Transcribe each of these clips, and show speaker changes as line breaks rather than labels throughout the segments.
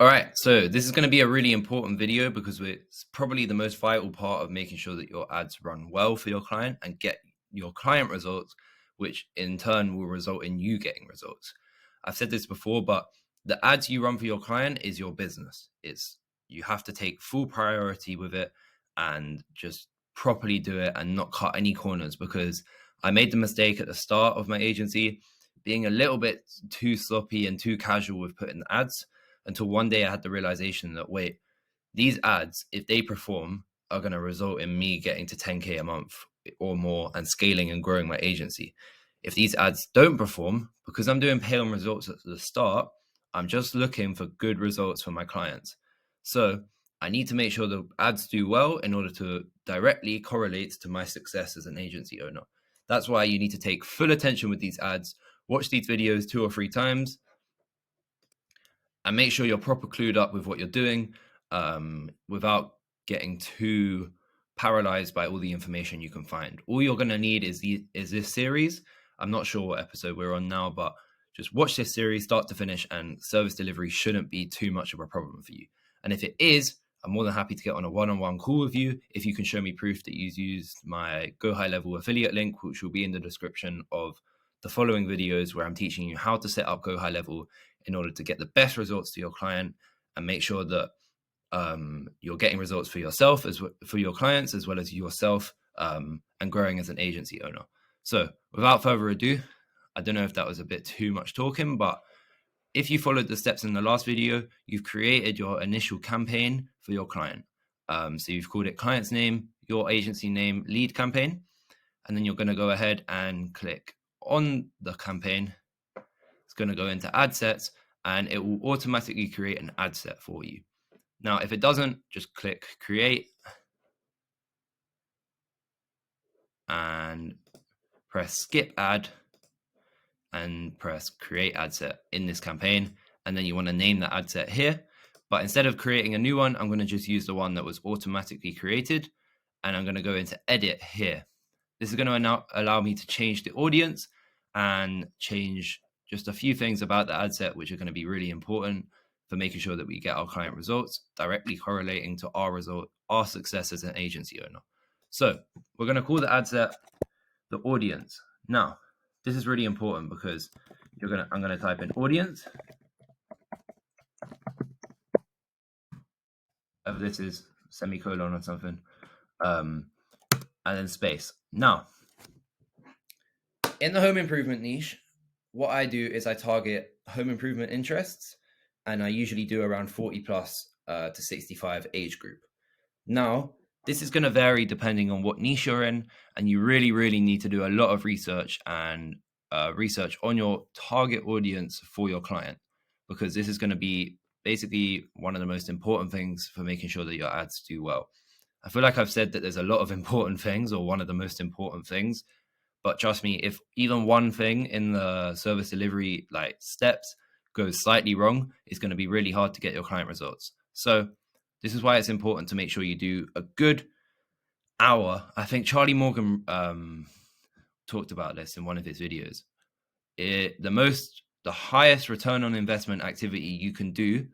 All right, so this is going to be a really important video because it's probably the most vital part of making sure that your ads run well for your client and get your client results, which in turn will result in you getting results. I've said this before, but the ads you run for your client is your business. You have to take full priority with it and just properly do it and not cut any corners, because I made the mistake at the start of my agency being a little bit too sloppy and too casual with putting the ads, until one day I had the realization that, wait, these ads, if they perform, are going to result in me getting to 10K a month or more and scaling and growing my agency. If these ads don't perform, because I'm doing pay on results at the start, I'm just looking for good results for my clients. So I need to make sure the ads do well in order to directly correlate to my success as an agency owner. That's why you need to take full attention with these ads, watch these videos 2 or 3 times, and make sure you're proper clued up with what you're doing, without getting too paralyzed by all the information you can find. All you're going to need is this series. I'm not sure what episode we're on now, but just watch this series start to finish, and service delivery shouldn't be too much of a problem for you. And if it is, I'm more than happy to get on a one-on-one call with you if you can show me proof that you've used my Go High Level affiliate link, which will be in the description of the following videos, where I'm teaching you how to set up Go High Level in order to get the best results to your client and make sure that you're getting results for yourself, as for your clients, as well as yourself, and growing as an agency owner. So without further ado, I don't know if that was a bit too much talking, but if you followed the steps in the last video, you've created your initial campaign for your client. So you've called it client's name, your agency name, lead campaign, and then you're going to go ahead and click on the campaign. It's going to go into ad sets, and it will automatically create an ad set for you. Now, if it doesn't, just click create and press skip ad and press create ad set in this campaign. And then you want to name the ad set here. But instead of creating a new one, I'm going to just use the one that was automatically created. And I'm going to go into edit here. This is going to allow me to change the audience and change just a few things about the ad set, which are going to be really important for making sure that we get our client results directly correlating to our success as an agency owner. So we're going to call the ad set the audience. Now, this is really important because I'm going to type in audience. If this is semicolon or something, and then space. Now, in the home improvement niche, what I do is I target home improvement interests, and I usually do around 40 plus to 65 age group. Now, this is going to vary depending on what niche you're in, and you really, really need to do a lot of research and research on your target audience for your client, because this is going to be basically one of the most important things for making sure that your ads do well. I feel like I've said that there's a lot of important things, or one of the most important things, but trust me, if even one thing in the service delivery steps goes slightly wrong, it's going to be really hard to get your client results. So this is why it's important to make sure you do a good hour. I think Charlie Morgan talked about this in one of his videos. The highest return on investment activity you can do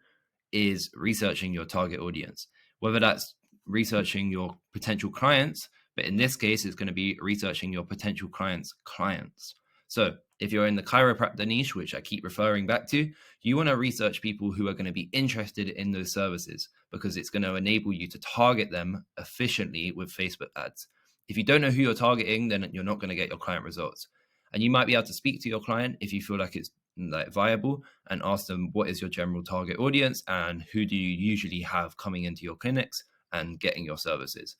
is researching your target audience, whether that's researching your potential clients, but in this case, it's going to be researching your potential clients' clients. So if you're in the chiropractor niche, which I keep referring back to, you want to research people who are going to be interested in those services, because it's going to enable you to target them efficiently with Facebook ads. If you don't know who you're targeting, then you're not going to get your client results. And you might be able to speak to your client if you feel like it's viable, and ask them, what is your general target audience and who do you usually have coming into your clinics and getting your services.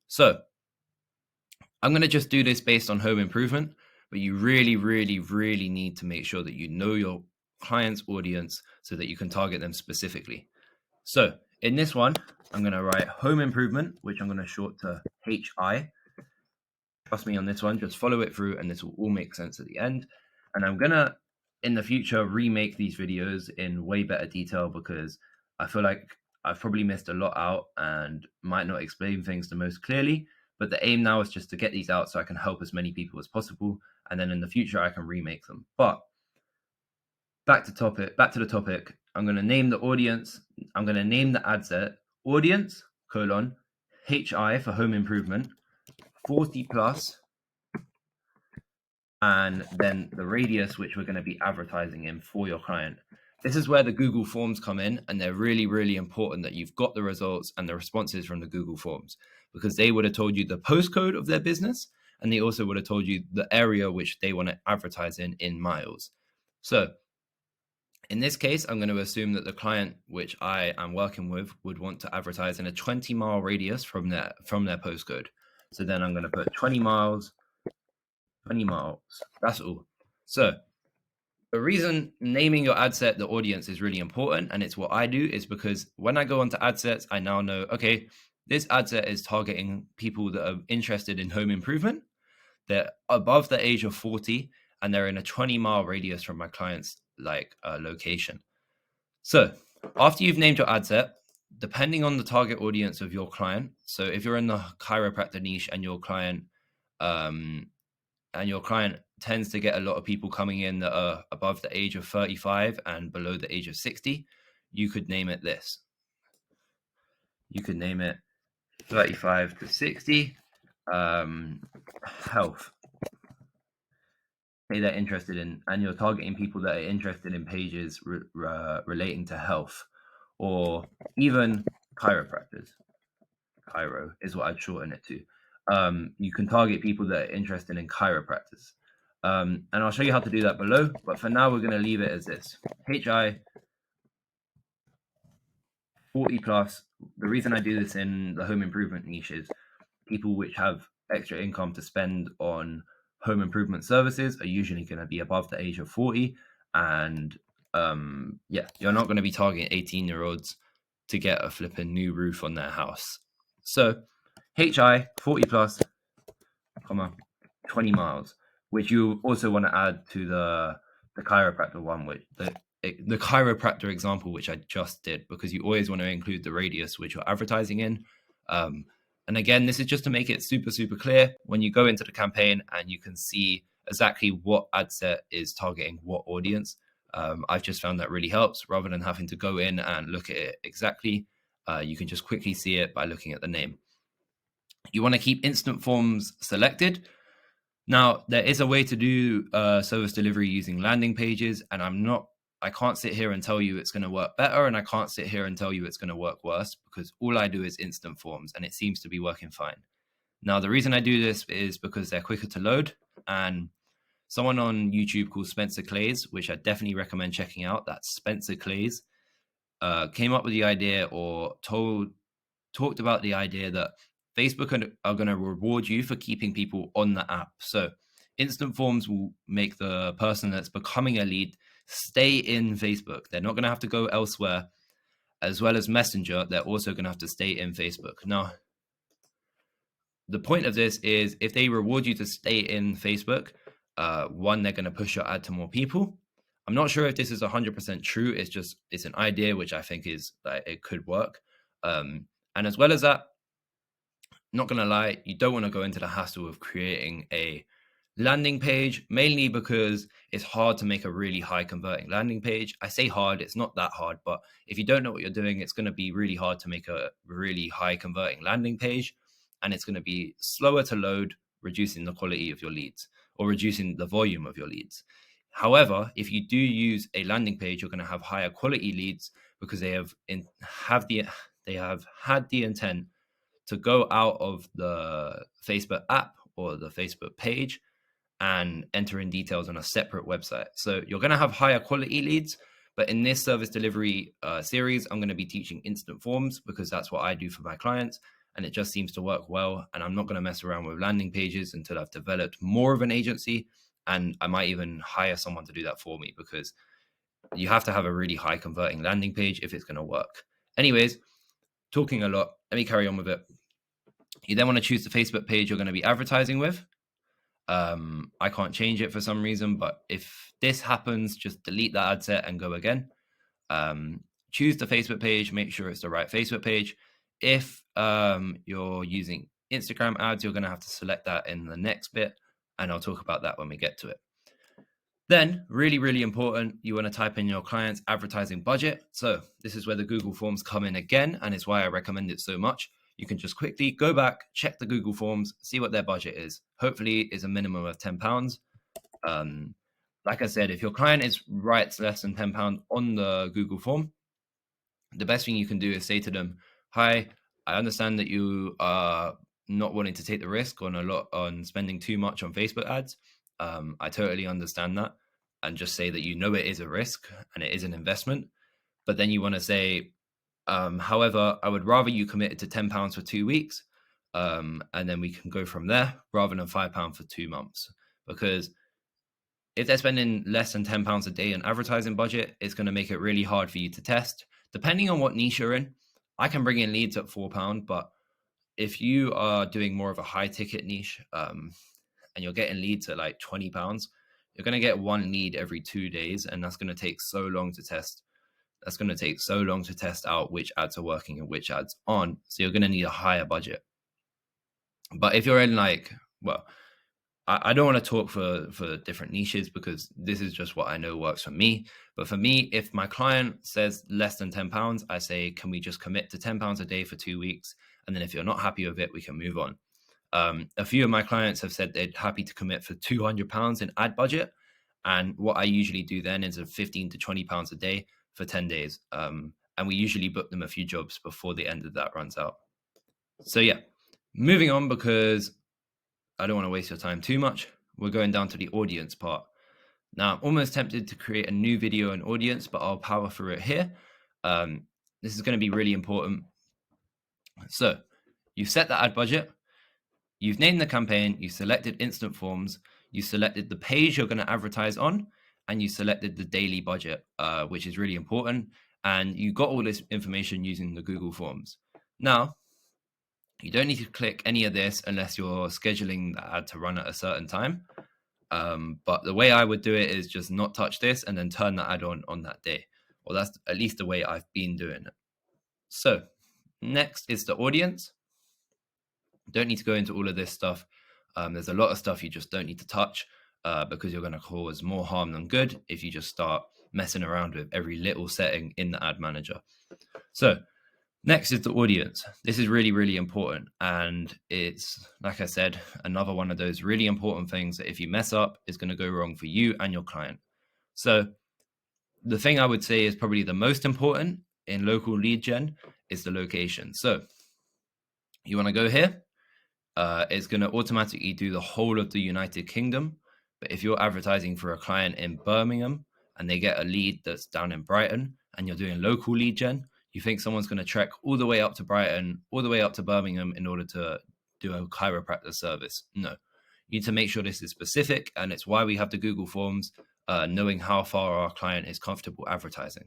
So I'm going to just do this based on home improvement, but you really, really, really need to make sure that you know your client's audience so that you can target them specifically. So in this one, I'm going to write home improvement, which I'm going to short to HI. Trust me on this one, just follow it through and this will all make sense at the end. And I'm going to, in the future, remake these videos in way better detail, because I feel like I've probably missed a lot out and might not explain things the most clearly. But the aim now is just to get these out so I can help as many people as possible. And then in the future, I can remake them. But back to the topic. I'm going to name the audience. I'm going to name the ad set audience, HI for home improvement, 40 plus, and then the radius, which we're going to be advertising in for your client. This is where the Google Forms come in, and they're really, really important that you've got the results and the responses from the Google Forms, because they would have told you the postcode of their business, and they also would have told you the area which they want to advertise in miles. So in this case, I'm going to assume that the client which I am working with would want to advertise in a 20-mile radius from their postcode. So then I'm going to put 20 miles, 20 miles. That's all. So the reason naming your ad set, the audience, is really important, and it's what I do, is because when I go onto ad sets, I now know, okay, this ad set is targeting people that are interested in home improvement. They're above the age of 40, and they're in a 20-mile radius from my client's location. So after you've named your ad set, depending on the target audience of your client, so if you're in the chiropractor niche and your client tends to get a lot of people coming in that are above the age of 35 and below the age of 60, you could name it this. You could name it 35 to 60 health. They're interested in, and you're targeting people that are interested in pages relating to health, or even chiropractors. Chiro is what I'd shorten it to. You can target people that are interested in chiropractors. And I'll show you how to do that below, but for now we're going to leave it as this. HI 40 plus. The reason I do this in the home improvement niche is people which have extra income to spend on home improvement services are usually going to be above the age of 40, and you're not going to be targeting 18-year-olds to get a flipping new roof on their house. So HI 40 plus, 20 miles, which you also want to add to the chiropractor one, which the chiropractor example which I just did, because you always want to include the radius which you're advertising in. And again, this is just to make it super, super clear when you go into the campaign and you can see exactly what ad set is targeting what audience. I've just found that really helps, rather than having to go in and look at it exactly. You can just quickly see it by looking at the name. You want to keep instant forms selected. Now, there is a way to do service delivery using landing pages, and I can't sit here and tell you it's going to work better, and I can't sit here and tell you it's going to work worse, because all I do is instant forms, and it seems to be working fine. Now, the reason I do this is because they're quicker to load, and someone on YouTube called Spencer Clays, which I definitely recommend checking out, that's Spencer Clays, came up with the idea, or talked about the idea that Facebook are going to reward you for keeping people on the app. So instant forms will make the person that's becoming a lead stay in Facebook. They're not going to have to go elsewhere. As well as Messenger, they're also going to have to stay in Facebook. Now, the point of this is if they reward you to stay in Facebook, one, they're going to push your ad to more people. I'm not sure if this is 100% true. It's an idea which I think is that it could work. And as well as that, not going to lie, you don't want to go into the hassle of creating a landing page, mainly because it's hard to make a really high converting landing page. I say hard, it's not that hard, but if you don't know what you're doing, it's going to be really hard to make a really high converting landing page, and it's going to be slower to load, reducing the quality of your leads or reducing the volume of your leads. However, if you do use a landing page, you're going to have higher quality leads because they have had the intent to go out of the Facebook app or the Facebook page and enter in details on a separate website. So you're going to have higher quality leads, but in this service delivery series, I'm going to be teaching instant forms because that's what I do for my clients, and it just seems to work well. And I'm not going to mess around with landing pages until I've developed more of an agency, and I might even hire someone to do that for me, because you have to have a really high converting landing page if it's going to work. Anyways, talking a lot, let me carry on with it. You then want to choose the Facebook page you're going to be advertising with. I can't change it for some reason, but if this happens, just delete that ad set and go again. Choose the Facebook page, make sure it's the right Facebook page. If you're using Instagram ads, you're going to have to select that in the next bit, and I'll talk about that when we get to it. Then, really, really important, you want to type in your client's advertising budget. So this is where the Google Forms come in again, and it's why I recommend it so much. You can just quickly go back, check the Google Forms, see what their budget is. Hopefully, it's a minimum of £10. Like I said, if your client writes less than £10 on the Google form, the best thing you can do is say to them, "Hi, I understand that you are not wanting to take the risk on spending too much on Facebook ads. I totally understand that," and just say that it is a risk and it is an investment. But then you want to say, however, I would rather you commit to £10 for 2 weeks, and then we can go from there rather than £5 for 2 months. Because if they're spending less than £10 a day on advertising budget, it's going to make it really hard for you to test. Depending on what niche you're in, I can bring in leads at £4, but if you are doing more of a high ticket niche, and you're getting leads at like £20, you're going to get one lead every 2 days, and that's going to take so long to test. That's going to take so long to test out which ads are working and which ads aren't. So you're going to need a higher budget. But if you're in I don't want to talk for different niches because this is just what I know works for me. But for me, if my client says less than £10, I say, can we just commit to £10 a day for 2 weeks? And then if you're not happy with it, we can move on. A few of my clients have said they're happy to commit for £200 in ad budget. And what I usually do then is £15 to £20 a day for 10 days. And we usually book them a few jobs before the end of that runs out. So yeah, moving on, because I don't want to waste your time too much. We're going down to the audience part. Now, I'm almost tempted to create a new video on audience, but I'll power through it here. This is going to be really important. So you've set the ad budget. You've named the campaign. You selected instant forms. You selected the page you're going to advertise on. And you selected the daily budget, which is really important. And you got all this information using the Google Forms. Now, you don't need to click any of this unless you're scheduling the ad to run at a certain time. But the way I would do it is just not touch this and then turn the ad on that day. Well, that's at least the way I've been doing it. So next is the audience. Don't need to go into all of this stuff. There's a lot of stuff you just don't need to touch because you're going to cause more harm than good if you just start messing around with every little setting in the ad manager. So next is the audience. This is really, really important. And it's, like I said, another one of those really important things that if you mess up, is going to go wrong for you and your client. So the thing I would say is probably the most important in local lead gen is the location. So you want to go here. It's going to automatically do the whole of the United Kingdom. But if you're advertising for a client in Birmingham and they get a lead that's down in Brighton and you're doing local lead gen, you think someone's going to trek all the way up to Brighton, all the way up to Birmingham in order to do a chiropractor service? No. You need to make sure this is specific, and it's why we have the Google Forms, knowing how far our client is comfortable advertising.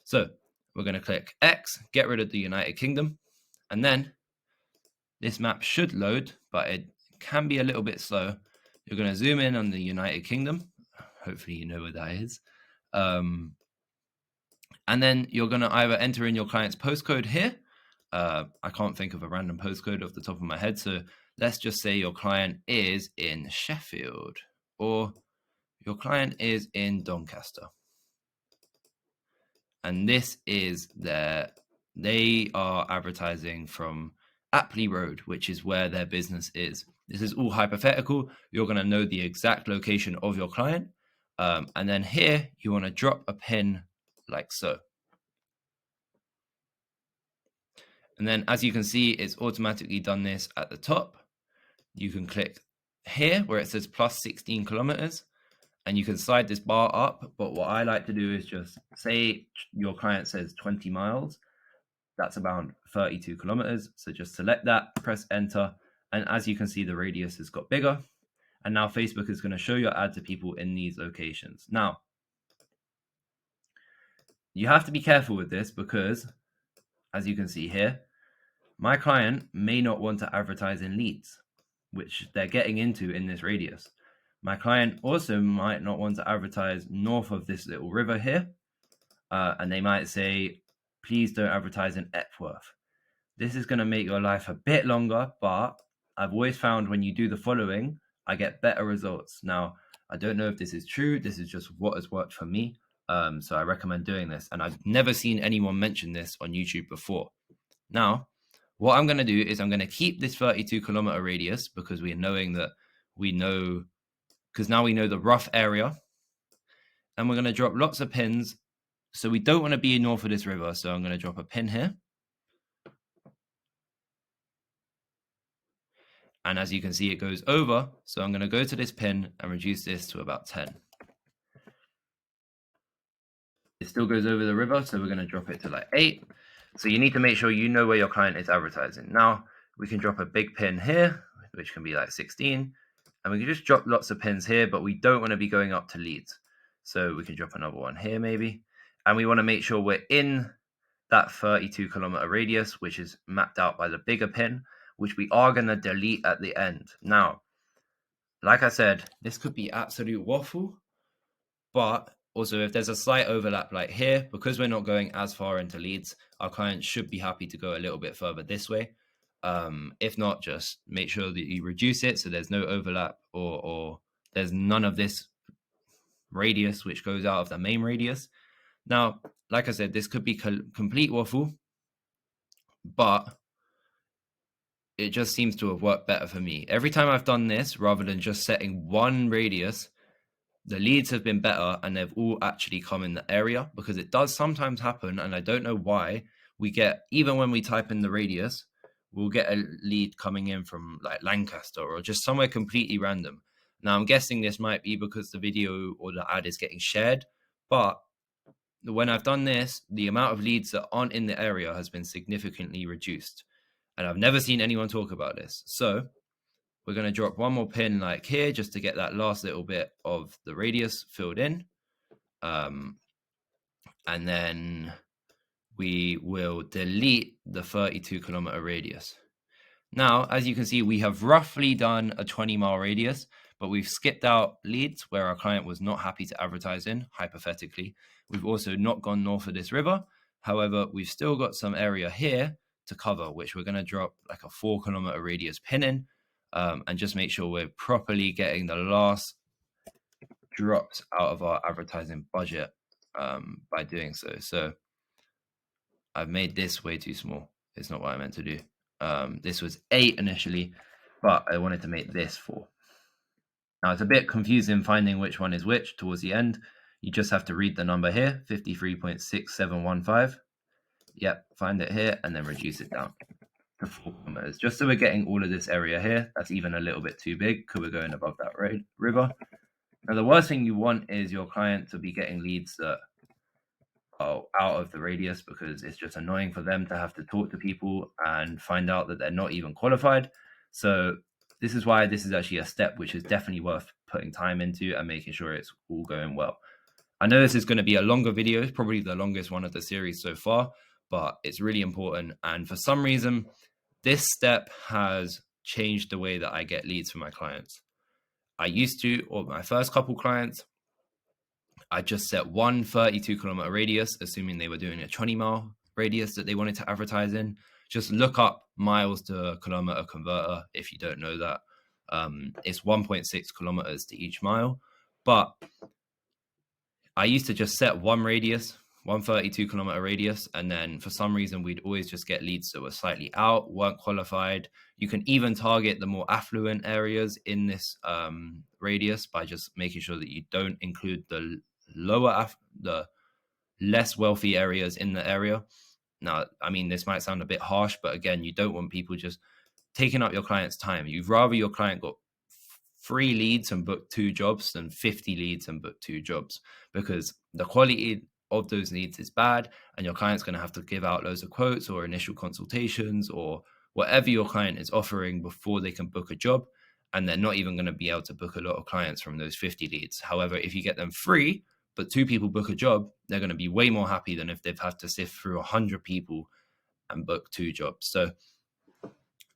So we're going to click X, get rid of the United Kingdom, and then this map should load, but it can be a little bit slow. You're going to zoom in on the United Kingdom. Hopefully you know where that is. And then you're going to either enter in your client's postcode here. I can't think of a random postcode off the top of my head. So let's just say your client is in Sheffield or your client is in Doncaster. And this is they are advertising from Apley Road, which is where their business is. This is all hypothetical. You're going to know the exact location of your client. And then here you want to drop a pin like so. And then as you can see, it's automatically done this at the top. You can click here where it says plus 16 kilometers and you can slide this bar up. But what I like to do is just say your client says 20 miles. That's about 32 kilometers. So just select that, press enter. And as you can see, the radius has got bigger. And now Facebook is going to show your ad to people in these locations. Now, you have to be careful with this because, as you can see here, my client may not want to advertise in Leeds, which they're getting into in this radius. My client also might not want to advertise north of this little river here. And they might say, please don't advertise in Epworth. This is going to make your life a bit longer, but I've always found when you do the following, I get better results. Now, I don't know if this is true. This is just what has worked for me. So I recommend doing this. And I've never seen anyone mention this on YouTube before. Now, what I'm going to do is I'm going to keep this 32-kilometer radius because we know now we know the rough area. And we're going to drop lots of pins. So we don't want to be north of this river. So I'm going to drop a pin here. And as you can see, it goes over. So I'm going to go to this pin and reduce this to about 10. It still goes over the river, so we're going to drop it to like 8. So you need to make sure you know where your client is advertising. Now, we can drop a big pin here, which can be like 16. And we can just drop lots of pins here, but we don't want to be going up to leads. So we can drop another one here maybe. And we want to make sure we're in that 32-kilometer radius, which is mapped out by the bigger pin, which we are going to delete at the end. Now, like I said, this could be absolute waffle, but also if there's a slight overlap like here, because we're not going as far into leads, our client should be happy to go a little bit further this way. If not, just make sure that you reduce it so there's no overlap or there's none of this radius which goes out of the main radius. Now, like I said, this could be complete waffle, but it just seems to have worked better for me. Every time I've done this, rather than just setting one radius, the leads have been better and they've all actually come in the area, because it does sometimes happen, and I don't know why, we get, even when we type in the radius, we'll get a lead coming in from like Lancaster or just somewhere completely random. Now, I'm guessing this might be because the video or the ad is getting shared, but when I've done this, the amount of leads that aren't in the area has been significantly reduced. And I've never seen anyone talk about this. So we're going to drop one more pin like here just to get that last little bit of the radius filled in. And then we will delete the 32-kilometer radius. Now, as you can see, we have roughly done a 20-mile radius, but we've skipped out leads where our client was not happy to advertise in, hypothetically. We've also not gone north of this river. However, we've still got some area here to cover, which we're going to drop like a 4-kilometer radius pin in, and just make sure we're properly getting the last drops out of our advertising budget by doing so. So I've made this way too small. It's not what I meant to do. This was 8 initially, but I wanted to make this 4. Now, it's a bit confusing finding which one is which towards the end. You just have to read the number here, 53.6715. Yep, find it here and then reduce it down to 4 kilometers, just so we're getting all of this area here. That's even a little bit too big because we're going above that river. Now, the worst thing you want is your client to be getting leads that are out of the radius, because it's just annoying for them to have to talk to people and find out that they're not even qualified. So this is why this is actually a step which is definitely worth putting time into and making sure it's all going well. I know this is going to be a longer video, it's probably the longest one of the series so far, but it's really important. And for some reason, this step has changed the way that I get leads for my clients. I used to, or my first couple clients, I just set one 32-kilometer radius, assuming they were doing a 20-mile radius that they wanted to advertise in. Just look up miles to kilometer converter if you don't know that. It's 1.6 kilometers to each mile. But I used to just set one radius, one 32-kilometer radius, and then for some reason we'd always just get leads that were slightly out, weren't qualified. You can even target the more affluent areas in this radius by just making sure that you don't include the the less wealthy areas in the area. Now, I mean, this might sound a bit harsh, but again, you don't want people just taking up your client's time. You'd rather your client got 3 leads and booked 2 jobs than 50 leads and booked 2 jobs, because the quality of those leads is bad and your client's going to have to give out loads of quotes or initial consultations or whatever your client is offering before they can book a job, and they're not even going to be able to book a lot of clients from those 50 leads. However, if you get them free but 2 people book a job, they're going to be way more happy than if they've had to sift through 100 people and book 2 jobs. So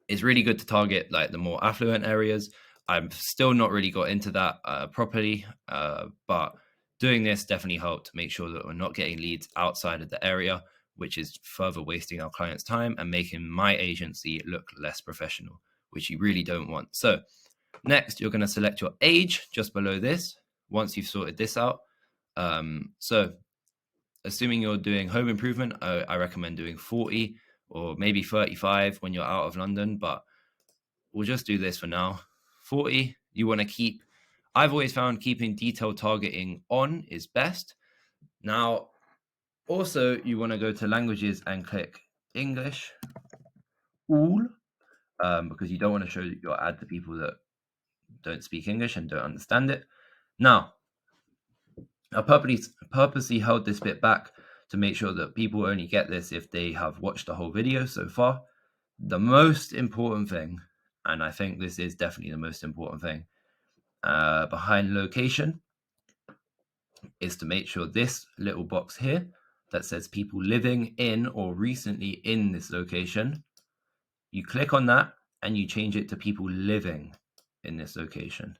it's really good to target like the more affluent areas. I've still not really got into that properly, but doing this definitely helped make sure that we're not getting leads outside of the area, which is further wasting our clients' time and making my agency look less professional, which you really don't want. So next, you're going to select your age just below this. once you've sorted this out. So assuming you're doing home improvement, I recommend doing 40 or maybe 35 when you're out of London, but we'll just do this for now. 40, you want to keep, I've always found keeping detailed targeting on is best. Now, also, you want to go to languages and click English all, because you don't want to show your ad to people that don't speak English and don't understand it. Now, I purposely held this bit back to make sure that people only get this if they have watched the whole video so far. The most important thing, and I think this is definitely the most important thing, behind location, is to make sure this little box here that says people living in or recently in this location, you click on that and you change it to people living in this location.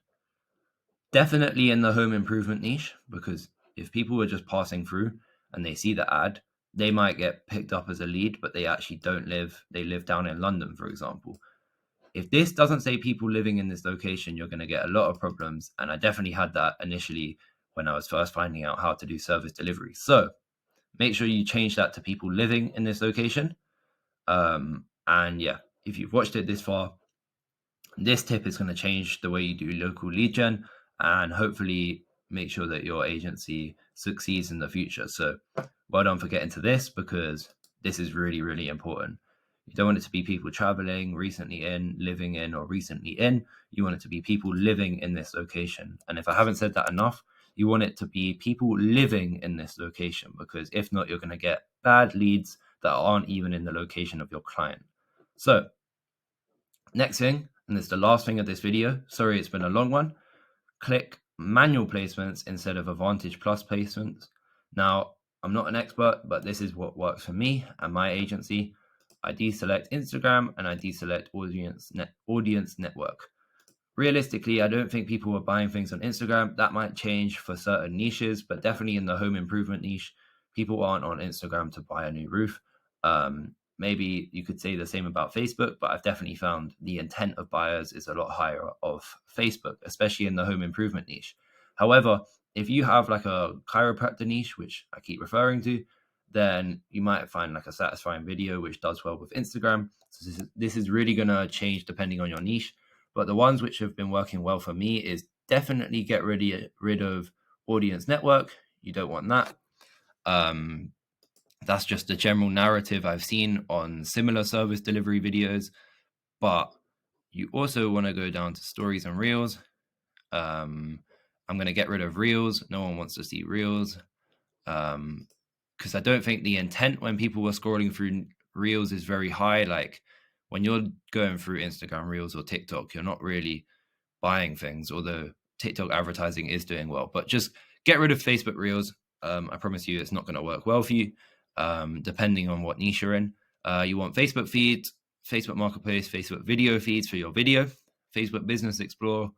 Definitely in the home improvement niche, because if people were just passing through and they see the ad, they might get picked up as a lead, but they actually don't live, they live down in London, for example. If this doesn't say people living in this location, you're going to get a lot of problems. And I definitely had that initially when I was first finding out how to do service delivery. So make sure you change that to people living in this location. And yeah, if you've watched it this far, this tip is going to change the way you do local lead gen and hopefully make sure that your agency succeeds in the future. So well done for getting to this, because this is really, really important. You don't want it to be people traveling, recently in, living in, or recently in. You want it to be people living in this location. And if I haven't said that enough, you want it to be people living in this location, because if not, you're going to get bad leads that aren't even in the location of your client. So next thing, and it's the last thing of this video, sorry it's been a long one, click manual placements instead of Advantage Plus placements. Now, I'm not an expert, but this is what works for me and my agency. I deselect Instagram and I deselect audience network. Realistically, I don't think people are buying things on Instagram. That might change for certain niches, but definitely in the home improvement niche, people aren't on Instagram to buy a new roof. Maybe you could say the same about Facebook, but I've definitely found the intent of buyers is a lot higher of Facebook, especially in the home improvement niche. However, if you have like a chiropractor niche, which I keep referring to, then you might find like a satisfying video which does well with Instagram. So this is really going to change depending on your niche. But the ones which have been working well for me is definitely get rid of audience network. You don't want that. That's just the general narrative I've seen on similar service delivery videos. But you also want to go down to stories and reels. I'm going to get rid of reels. No one wants to see reels. Because I don't think the intent when people were scrolling through reels is very high. Like when you're going through Instagram reels or TikTok, you're not really buying things, although TikTok advertising is doing well. But just get rid of Facebook reels. I promise you it's not going to work well for you, depending on what niche you're in. You want Facebook feeds, Facebook Marketplace, Facebook video feeds for your video, Facebook Business Explorer,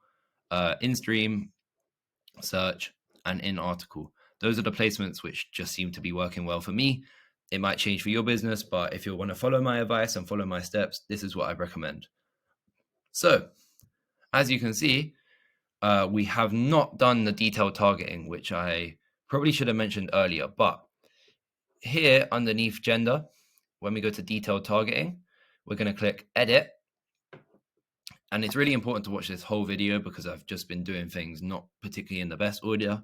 in-stream, search, and in article. Those are the placements which just seem to be working well for me. It might change for your business, but if you want to follow my advice and follow my steps, this is what I recommend. So, as you can see, we have not done the detailed targeting, which I probably should have mentioned earlier. But here underneath gender, when we go to detailed targeting, we're going to click edit. And it's really important to watch this whole video because I've just been doing things not particularly in the best order.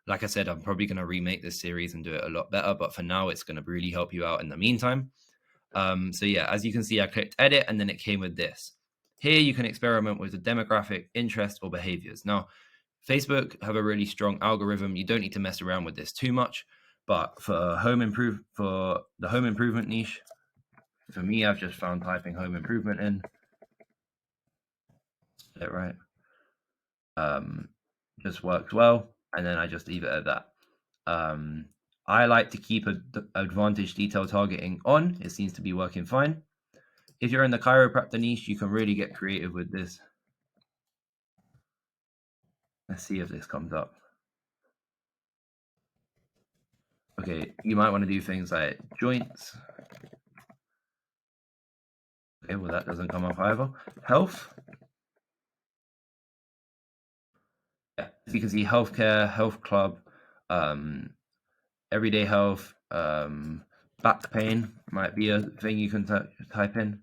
Like I said, I'm probably going to remake this series and do it a lot better. But for now, it's going to really help you out in the meantime. So yeah, as you can see, I clicked edit and then it came with this. Here you can experiment with the demographic, interest, or behaviors. Now, Facebook have a really strong algorithm. You don't need to mess around with this too much. But for the home improvement niche, for me, I've just found typing home improvement in. Is that right? Just works well, and then I just leave it at that. I like to keep advantage detail targeting on. It seems to be working fine. If you're in the chiropractor niche, you can really get creative with this. Let's see if this comes up. Okay, you might want to do things like joints. Okay, well, that doesn't come up either. Health. Yeah, You can see healthcare, health club, everyday health, back pain might be a thing you can type in.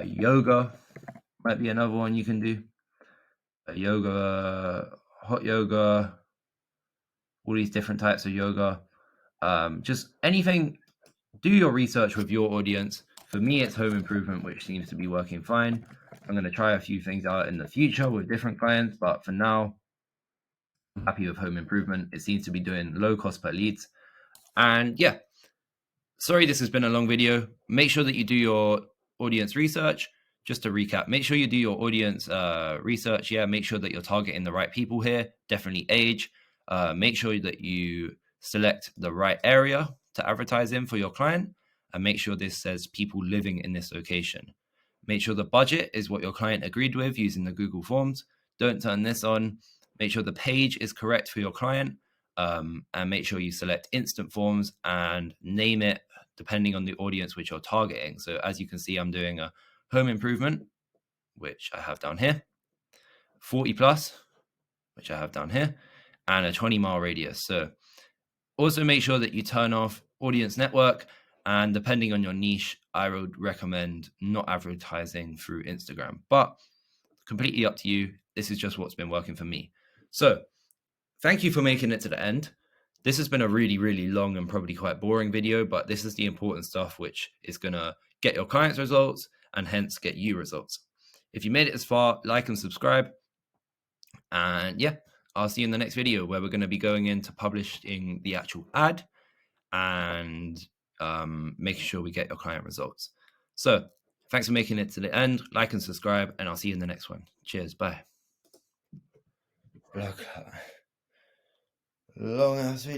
Yoga might be another one you can do. Yoga, hot yoga, all these different types of yoga. Just anything. Do your research with your audience. For me, it's home improvement, which seems to be working fine. I'm going to try a few things out in the future with different clients, but for now, I'm happy with home improvement. It seems to be doing low cost per leads. And yeah, sorry, this has been a long video. Make sure that you do your audience research. Just to recap, make sure you do your audience research. Yeah, make sure that you're targeting the right people here. Definitely age. Make sure that you select the right area to advertise in for your client, and make sure this says people living in this location. Make sure the budget is what your client agreed with using the Google Forms. Don't turn this on. Make sure the page is correct for your client, and make sure you select instant forms and name it depending on the audience which you're targeting. So as you can see, I'm doing a home improvement, which I have down here, 40 plus, which I have down here, and a 20-mile radius. So also make sure that you turn off audience network, and depending on your niche, I would recommend not advertising through Instagram, but completely up to you. This is just what's been working for me. So thank you for making it to the end. This has been a really, really long and probably quite boring video, but this is the important stuff which is going to get your clients results and hence get you results. If you made it this far, like and subscribe. And yeah, I'll see you in the next video where we're going to be going into publishing the actual ad and making sure we get your client results. So thanks for making it to the end. Like and subscribe, and I'll see you in the next one. Cheers. Bye. Long ass video.